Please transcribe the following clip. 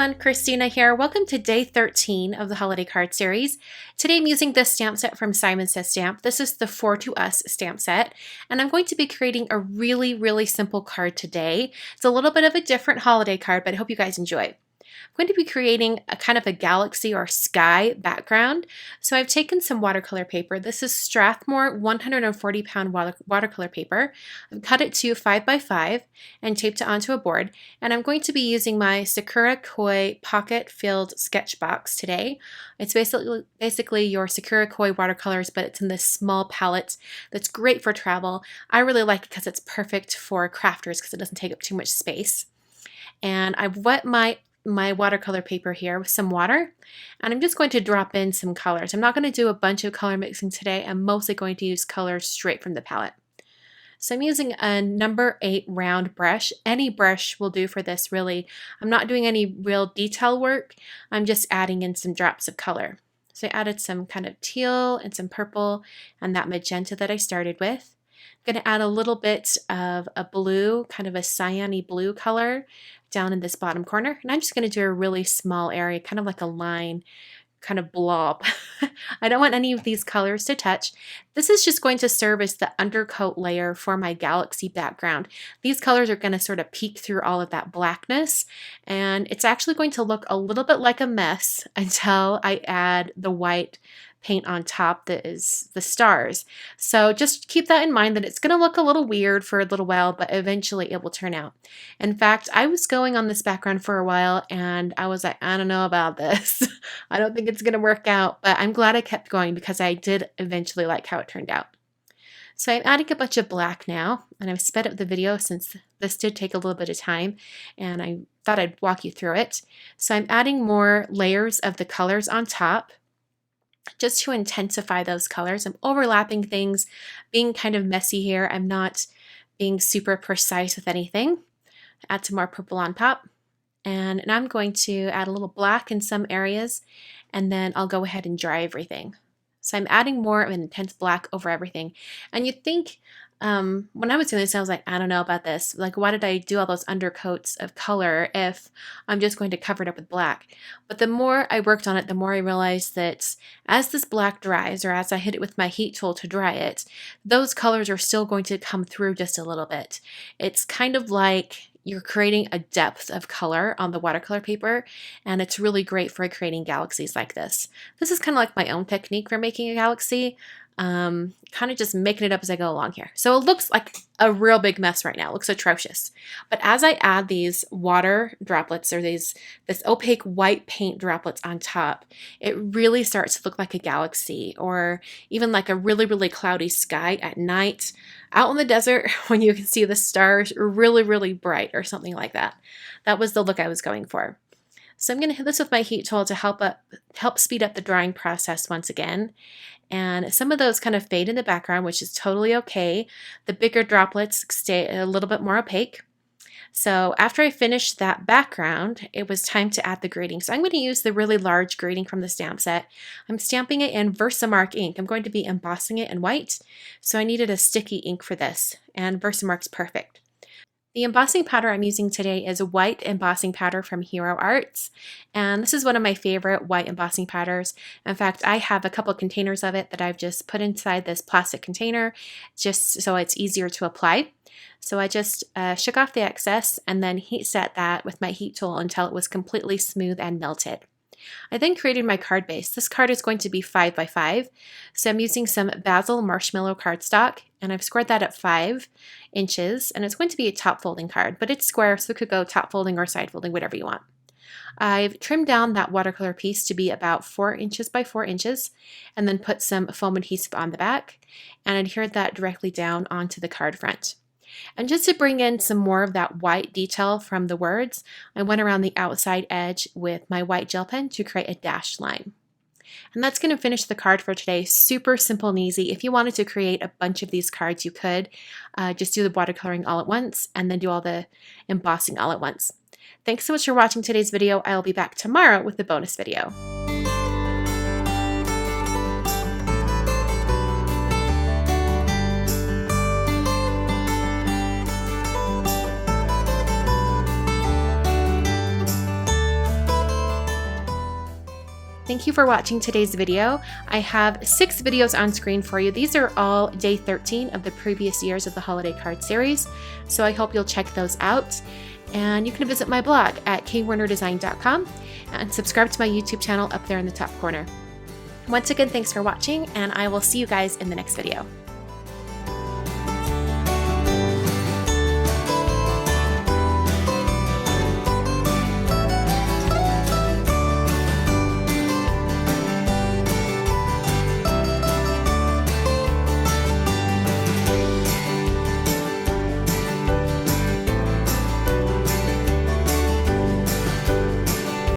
everyone, Christina here. Welcome to day 13 of the holiday card series. Today I'm using this stamp set from Simon Says Stamp. This is the 4 to Us stamp set, and I'm going to be creating a really simple card today. It's a little bit of a different holiday card, but I hope you guys enjoy. I'm going to be creating a kind of a galaxy or sky background. So I've taken some watercolor paper. This is Strathmore 140 pound watercolor paper. I've cut it to 5 by 5 and taped it onto a board. And I'm going to be using my Sakura Koi pocket filled sketch box today. It's basically your Sakura Koi watercolors, but it's in this small palette that's great for travel. I really like it because it's perfect for crafters because it doesn't take up too much space. And I've wet my watercolor paper here with some water, and I'm just going to drop in some colors. I'm not going to do a bunch of color mixing today. I'm mostly going to use colors straight from the palette. So I'm using a number 8 round brush. Any brush will do for this, really. I'm not doing any real detail work. I'm just adding in some drops of color. So I added some kind of teal and some purple and that magenta that I started with. I'm going to add a little bit of a blue, kind of a cyan-y blue color down in this bottom corner. And I'm just going to do a really small area, kind of like a line, kind of blob. I don't want any of these colors to touch. This is just going to serve as the undercoat layer for my galaxy background. These colors are going to sort of peek through all of that blackness, and it's actually going to look a little bit like a mess until I add the white paint on top that is the stars. So just keep that in mind, that it's going to look a little weird for a little while, but eventually it will turn out. In fact, I was going on this background for a while and I was like, I don't know about this. I don't think it's going to work out, but I'm glad I kept going because I did eventually like how it turned out. So I'm adding a bunch of black now, and I've sped up the video since this did take a little bit of time, and I thought I'd walk you through it. So I'm adding more layers of the colors on top, just to intensify those colors. I'm overlapping things, being kind of messy here. I'm not being super precise with anything. Add some more purple on top. And now I'm going to add a little black in some areas, and then I'll go ahead and dry everything. So I'm adding more of an intense black over everything. And you'd think, when I was doing this, I was like, I don't know about this. Like, why did I do all those undercoats of color if I'm just going to cover it up with black? But the more I worked on it, the more I realized that as this black dries, or as I hit it with my heat tool to dry it, those colors are still going to come through just a little bit. It's kind of like you're creating a depth of color on the watercolor paper, and it's really great for creating galaxies like this. This is kind of like my own technique for making a galaxy. Kind of just making it up as I go along here. So it looks like a real big mess right now. It looks atrocious. But as I add these water droplets, or this opaque white paint droplets on top, it really starts to look like a galaxy, or even like a really cloudy sky at night out in the desert when you can see the stars really bright, or something like that. That was the look I was going for. So I'm going to hit this with my heat tool to help speed up the drying process once again. And some of those kind of fade in the background, which is totally okay. The bigger droplets stay a little bit more opaque. So after I finished that background, it was time to add the grading. So I'm going to use the really large grading from the stamp set. I'm stamping it in Versamark ink. I'm going to be embossing it in white. So I needed a sticky ink for this, and Versamark's perfect. The embossing powder I'm using today is a white embossing powder from Hero Arts, and this is one of my favorite white embossing powders. In fact, I have a couple containers of it that I've just put inside this plastic container just so it's easier to apply. So I just shook off the excess and then heat set that with my heat tool until it was completely smooth and melted. I then created my card base. This card is going to be 5 by 5, so I'm using some Basil Marshmallow cardstock, and I've squared that at 5 inches, and it's going to be a top folding card, but it's square, so it could go top folding or side folding, whatever you want. I've trimmed down that watercolor piece to be about 4 inches by 4 inches, and then put some foam adhesive on the back, and adhered that directly down onto the card front. And just to bring in some more of that white detail from the words, I went around the outside edge with my white gel pen to create a dashed line. And that's going to finish the card for today. Super simple and easy. If you wanted to create a bunch of these cards, you could just do the watercoloring all at once and then do all the embossing all at once. Thanks so much for watching today's video. I'll be back tomorrow with a bonus video. Thank you for watching today's video. I have 6 videos on screen for you. These are all day 13 of the previous years of the holiday card series, so I hope you'll check those out. And you can visit my blog at kwernerdesign.com and subscribe to my YouTube channel up there in the top corner. Once again, thanks for watching, and I will see you guys in the next video.